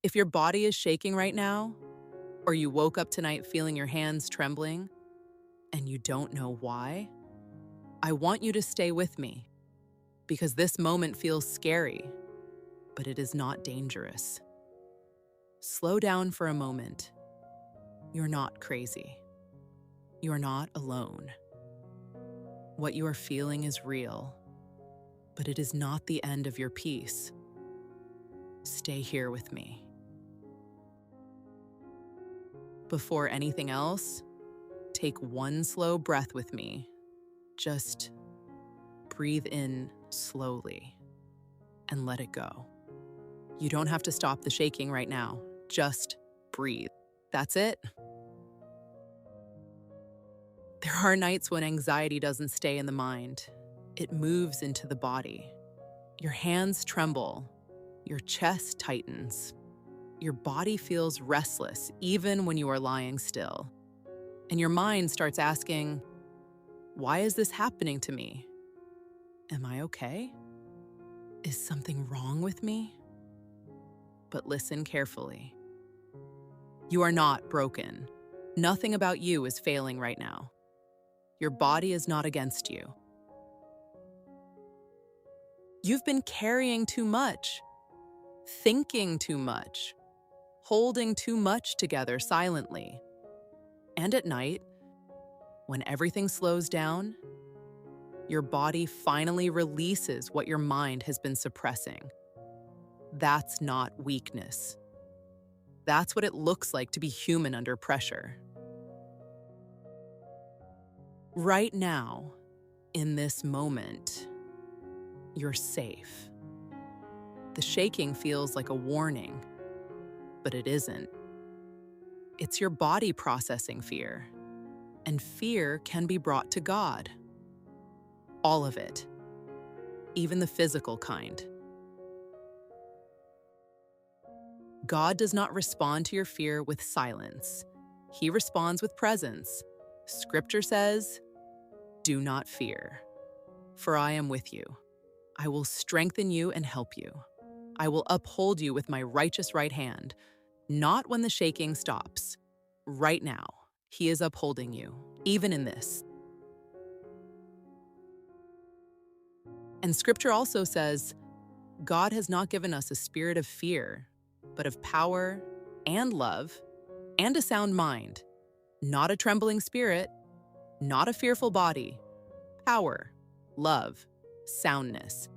If your body is shaking right now, or you woke up tonight feeling your hands trembling and you don't know why, I want you to stay with me because this moment feels scary, but it is not dangerous. Slow down for a moment. You're not crazy. You're not alone. What you are feeling is real, but it is not the end of your peace. Stay here with me. Before anything else, take one slow breath with me. Just breathe in slowly and let it go. You don't have to stop the shaking right now. Just breathe. That's it. There are nights when anxiety doesn't stay in the mind. It moves into the body. Your hands tremble. Your chest tightens. Your body feels restless even when you are lying still. And your mind starts asking, why is this happening to me? Am I okay? Is something wrong with me? But listen carefully. You are not broken. Nothing about you is failing right now. Your body is not against you. You've been carrying too much, thinking too much, holding too much together silently. And at night, when everything slows down, your body finally releases what your mind has been suppressing. That's not weakness. That's what it looks like to be human under pressure. Right now, in this moment, you're safe. The shaking feels like a warning, but it isn't. It's your body processing fear, and fear can be brought to God. All of it, even the physical kind. God does not respond to your fear with silence. He responds with presence. Scripture says, "Do not fear, for I am with you. I will strengthen you and help you. I will uphold you with my righteous right hand." Not when the shaking stops. Right now, He is upholding you, even in this. And Scripture also says, God has not given us a spirit of fear, but of power and love and a sound mind. Not a trembling spirit, not a fearful body. Power, love, soundness.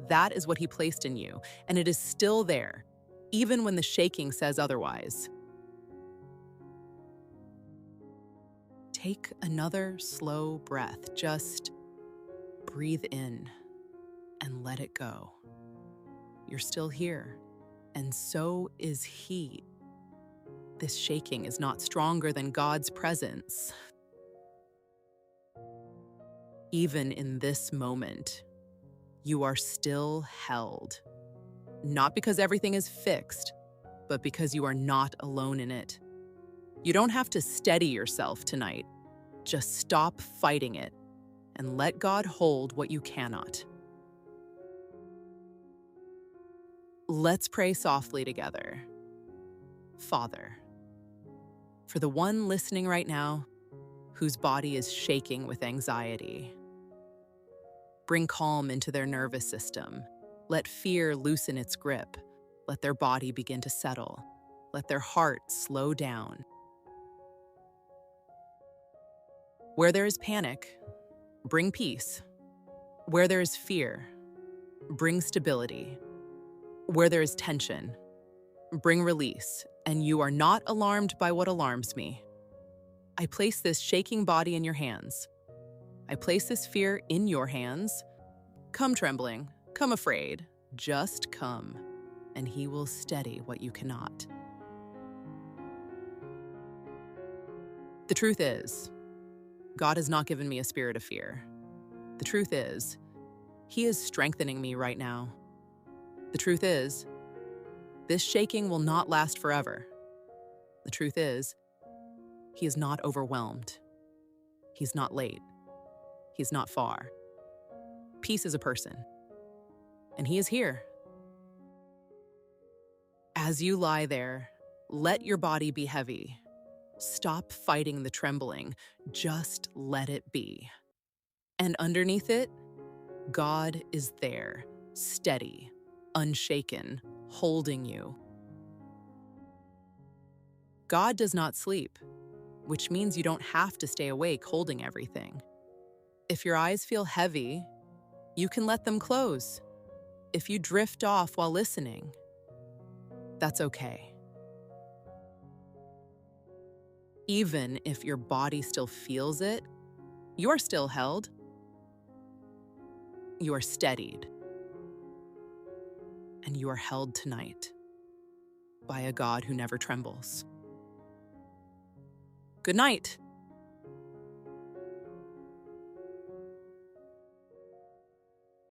That is what He placed in you, and it is still there, even when the shaking says otherwise. Take another slow breath. Just breathe in and let it go. You're still here, and so is He. This shaking is not stronger than God's presence. Even in this moment, you are still held. Not because everything is fixed, but because you are not alone in it. You don't have to steady yourself tonight. Just stop fighting it and let God hold what you cannot. Let's pray softly together. Father, for the one listening right now whose body is shaking with anxiety, bring calm into their nervous system. Let fear loosen its grip. Let their body begin to settle. Let their heart slow down. Where there is panic, bring peace. Where there is fear, bring stability. Where there is tension, bring release. And you are not alarmed by what alarms me. I place this shaking body in your hands. I place this fear in your hands. Come trembling, come afraid, just come, and He will steady what you cannot. The truth is, God has not given me a spirit of fear. The truth is, He is strengthening me right now. The truth is, this shaking will not last forever. The truth is, He is not overwhelmed. He's not late. He's not far. Peace is a person, and He is here. As you lie there, let your body be heavy. Stop fighting the trembling. Just let it be. And underneath it, God is there, steady, unshaken, holding you. God does not sleep, which means you don't have to stay awake holding everything. If your eyes feel heavy, you can let them close. If you drift off while listening, that's okay. Even if your body still feels it, you're still held. You are steadied. And you are held tonight by a God who never trembles. Good night.